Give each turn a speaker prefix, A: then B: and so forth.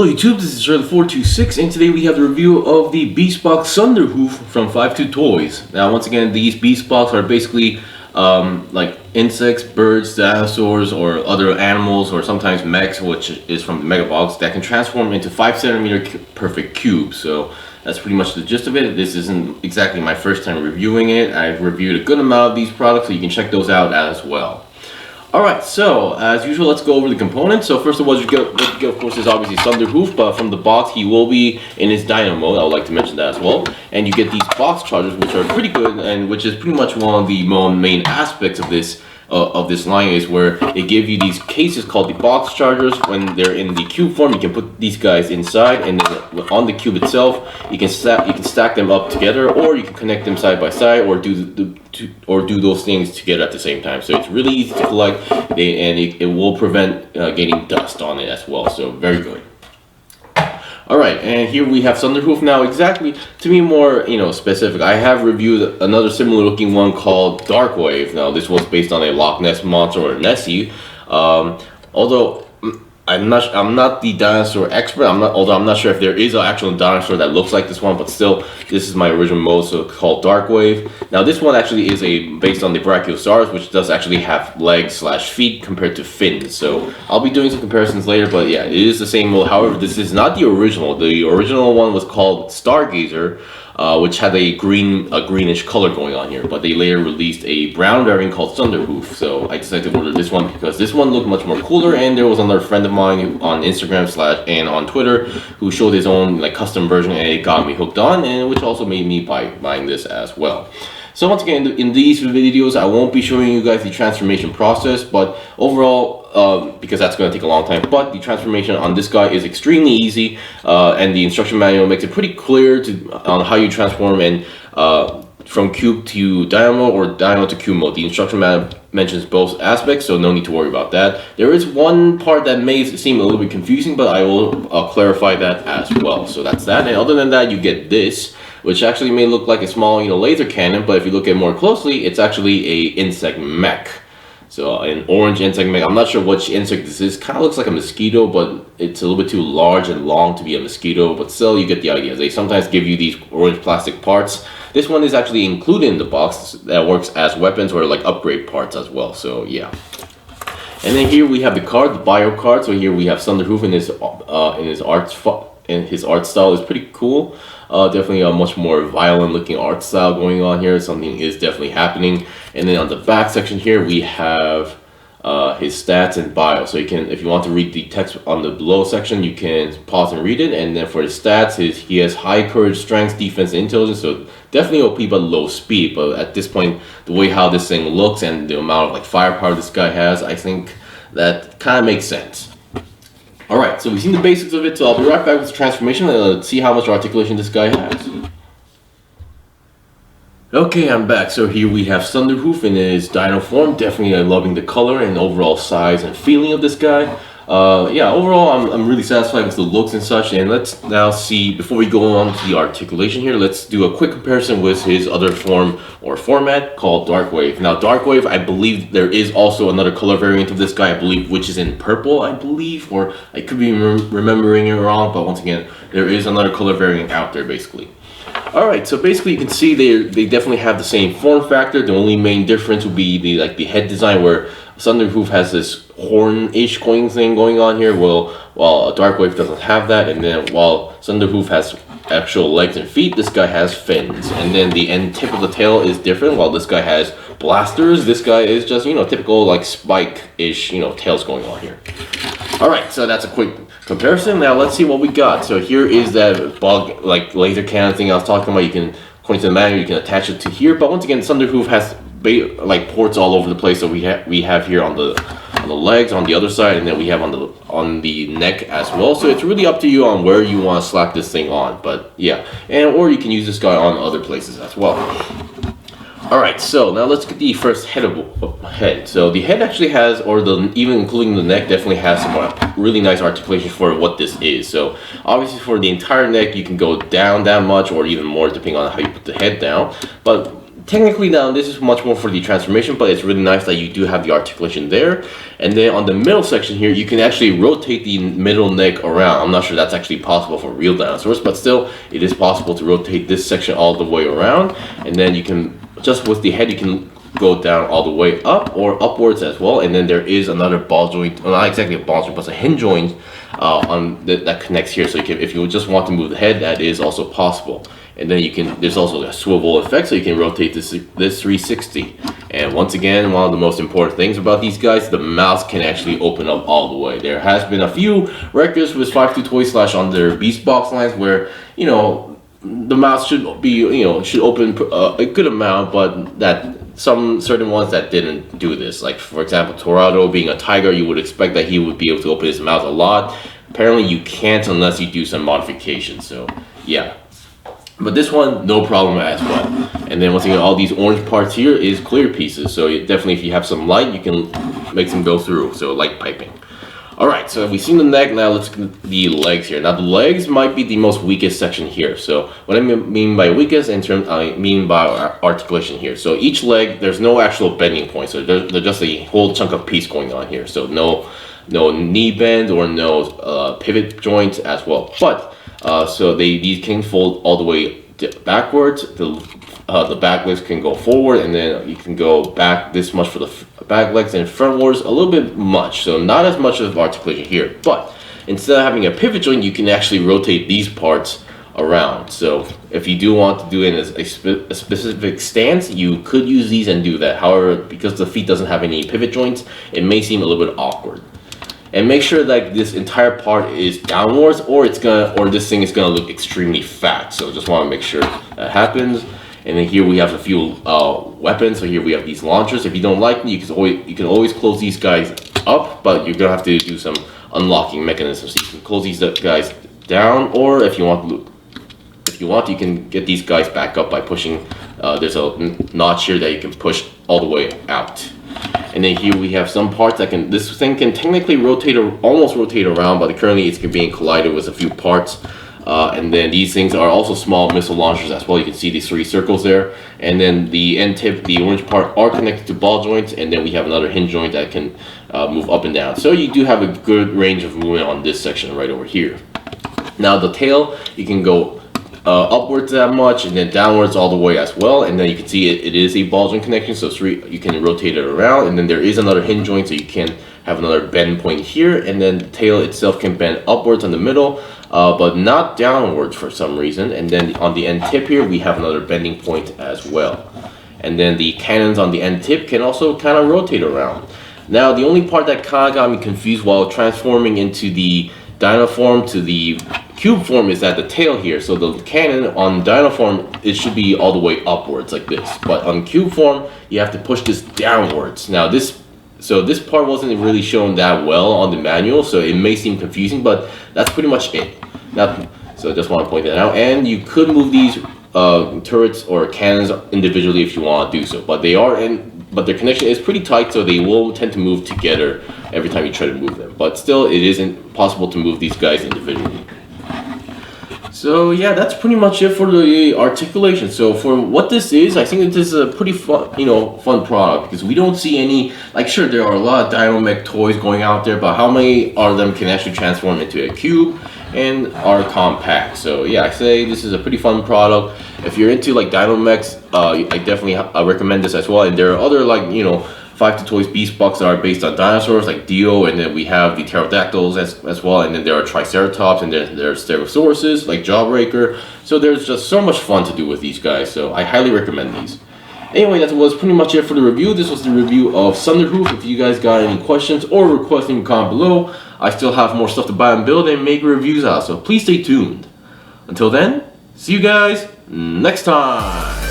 A: Hello YouTube, this is Shirley426 and today we have the review of the Beastbox Thunderhoof from 52 Toys. Now once again, these Beastbox are basically like insects, birds, dinosaurs, or other animals, or sometimes mechs, which is from the Mega Box, that can transform into 5cm perfect cubes. So that's pretty much the gist of it. This isn't exactly my first time reviewing it. I've reviewed a good amount of these products, so you can check those out as well. Alright, so as usual, let's go over the components. So first of all, what you get of course is obviously Sunderhoof, but from the box he will be in his dino mode. I would like to mention that as well. And you get these box chargers, which are pretty good, and which is pretty much one of the main aspects of this line, is where they give you these cases called the box chargers. When they're in the cube form, you can put these guys inside, and then on the cube itself, you can stack them up together, or you can connect them side by side, or do those things together at the same time. So it's really easy to collect, and it will prevent getting dust on it as well. So very good. Alright, and here we have Sunderhoof. Now, exactly, to be more, specific, I have reviewed another similar looking one called Darkwave. Now, this was based on a Loch Ness monster, or Nessie. Although I'm not the dinosaur expert. Although I'm not sure if there is an actual dinosaur that looks like this one, but still, this is my original mode, so called Darkwave. Now, this one actually is based on the Brachiosaurus, which does actually have legs / feet compared to fins. So I'll be doing some comparisons later, but yeah, it is the same mode. However, this is not the original. The original one was called Staergazer, which had a greenish color going on here, but they later released a brown variant called Sunderhoof. So I decided to order this one because this one looked much more cooler, and there was another friend of mine on Instagram and on Twitter who showed his own custom version, and it got me hooked on, and which also made me buying this as well. So once again, in these videos, I won't be showing you guys the transformation process, but overall, because that's going to take a long time, but the transformation on this guy is extremely easy, and the instruction manual makes it pretty clear on how you transform and from cube to dino mode or dino to cube mode. The instruction manual mentions both aspects, so no need to worry about that. There is one part that may seem a little bit confusing, but I will clarify that as well. So that's that, and other than that, you get this, which actually may look like a small laser cannon, but if you look at it more closely, it's actually a insect mech. So an orange insect mech. I'm not sure which insect this is. Kind of looks like a mosquito, but it's a little bit too large and long to be a mosquito, but still you get the idea. They sometimes give you these orange plastic parts. This one is actually included in the box that works as weapons or upgrade parts as well. So yeah. And then here we have the card, the bio card. So here we have Sunderhoof in his art style is pretty cool. Definitely a much more violent looking art style going on here. Something is definitely happening. And then on the back section here we have his stats and bio. So you can, if you want to read the text on the below section, you can pause and read it. And then for his stats, he has high courage, strength, defense, and intelligence. So definitely OP but low speed. But at this point, the way how this thing looks and the amount of firepower this guy has, I think that kind of makes sense. Alright, so we've seen the basics of it, so I'll be right back with the transformation and let's see how much articulation this guy has. Okay, I'm back. So here we have Sunderhoof in his dino form. Definitely loving the color and overall size and feeling of this guy. Yeah, overall I'm really satisfied with the looks and such. And let's now see, before we go on to the articulation here, let's do a quick comparison with his other form or format called Darkwave. Now Darkwave, I believe there is also another color variant of this guy, I believe, which is in purple, I believe, or I could be remembering it wrong, but once again, there is another color variant out there basically. Alright, so basically you can see they definitely have the same form factor. The only main difference would be the head design, where Sunderhoof has this horn-ish coin thing going on here, while Darkwave doesn't have that. And then while Sunderhoof has actual legs and feet, this guy has fins. And then the end tip of the tail is different. While this guy has blasters, this guy is just, typical spike-ish, tails going on here. Alright, so that's a quick comparison. Now let's see what we got. So here is that bug, laser cannon thing I was talking about. You can, according to the manual, you can attach it to here. But once again, Sunderhoof has ports all over the place. So we have here on the legs on the other side, and then we have on the neck as well. So it's really up to you on where you want to slap this thing on. But yeah, or you can use this guy on other places as well. Alright, so now let's get the first head. So the head actually has, even including the neck, definitely has some really nice articulation for what this is. So obviously for the entire neck, you can go down that much or even more depending on how you put the head down. But technically now this is much more for the transformation, but it's really nice that you do have the articulation there. And then on the middle section here, you can actually rotate the middle neck around. I'm not sure that's actually possible for real dinosaurs, but still it is possible to rotate this section all the way around. And then you can, just with the head, you can go down all the way up or upwards as well. And then there is another ball joint, well, not exactly a ball joint, but a hinge joint that connects here. So you can, if you just want to move the head, that is also possible. And then you can, there's also a swivel effect, so you can rotate this 360. And once again, one of the most important things about these guys, the mouth can actually open up all the way. There has been a few records with 5.2 Toys / on their Beastbox lines where, you know, the mouth should be, you know, should open a good amount, but that some certain ones that didn't do this. Like for example, Torado being a tiger, you would expect that he would be able to open his mouth a lot. Apparently you can't unless you do some modifications, so yeah. But this one, no problem as well. And then once again, all these orange parts here is clear pieces. So definitely if you have some light, you can make them go through. So light piping. Alright, so we've seen the neck, now let's look at the legs here. Now the legs might be the most weakest section here. So what I mean by weakest, I mean by articulation here. So each leg, there's no actual bending point. So there's just a whole chunk of piece going on here. So no knee bend or no pivot joints as well. But so these can fold all the way backwards. The back legs can go forward, and then you can go back this much for the back legs, and frontwards a little bit much. So not as much of articulation here, but instead of having a pivot joint, you can actually rotate these parts around. So if you do want to do it in a specific stance, you could use these and do that. However, because the feet doesn't have any pivot joints, it may seem a little bit awkward. And make sure that this entire part is downwards, or this thing is gonna look extremely fat. So just want to make sure that happens. And then here we have a few weapons. So here we have these launchers. If you don't like them, you can always close these guys up, but you're gonna have to do some unlocking mechanisms. So you can close these guys down, or if you want, you can get these guys back up by pushing. There's a notch here that you can push all the way out. And then here we have some parts that can, this thing can technically rotate or almost rotate around, but currently it's being collided with a few parts. And then these things are also small missile launchers as well. You can see these 3 circles there. And then the end tip, the orange part, are connected to ball joints. And then we have another hinge joint that can move up and down. So you do have a good range of movement on this section right over here. Now the tail, you can go upwards that much, and then downwards all the way as well. And then you can see it is a ball joint connection, so you can rotate it around. And then there is another hinge joint, so you can have another bend point here. And then the tail itself can bend upwards on the middle, but not downwards for some reason. And then on the end tip here, we have another bending point as well. And then the cannons on the end tip can also kind of rotate around. Now the only part that kind of got me confused while transforming into the dino form to the cube form is that the tail here. So the cannon on dino form, it should be all the way upwards like this, but on cube form you have to push this downwards. Now this part wasn't really shown that well on the manual, so it may seem confusing, but that's pretty much it. So I just want to point that out. And you could move these turrets or cannons individually if you want to do so, but their connection is pretty tight, so they will tend to move together every time you try to move them. But still, it isn't possible to move these guys individually. So yeah, that's pretty much it for the articulation. So for what this is, I think this is a pretty fun, fun product, because we don't see any, like, sure, there are a lot of dino mech toys going out there, but how many of them can actually transform into a cube and are compact? So yeah, I say this is a pretty fun product. If you're into like dino mechs, I definitely recommend this as well. And there are other, like, 5.2 Toys Beastbox that are based on dinosaurs like Dio, and then we have the pterodactyls as well, and then there are triceratops, and then there are stegosauruses like Jawbreaker. So there's just so much fun to do with these guys, so I highly recommend these. Anyway, that was pretty much it for the review. This was the review of Sunderhoof. If you guys got any questions or requests, leave a comment below. I still have more stuff to buy and build and make reviews out, so please stay tuned. Until then, see you guys next time.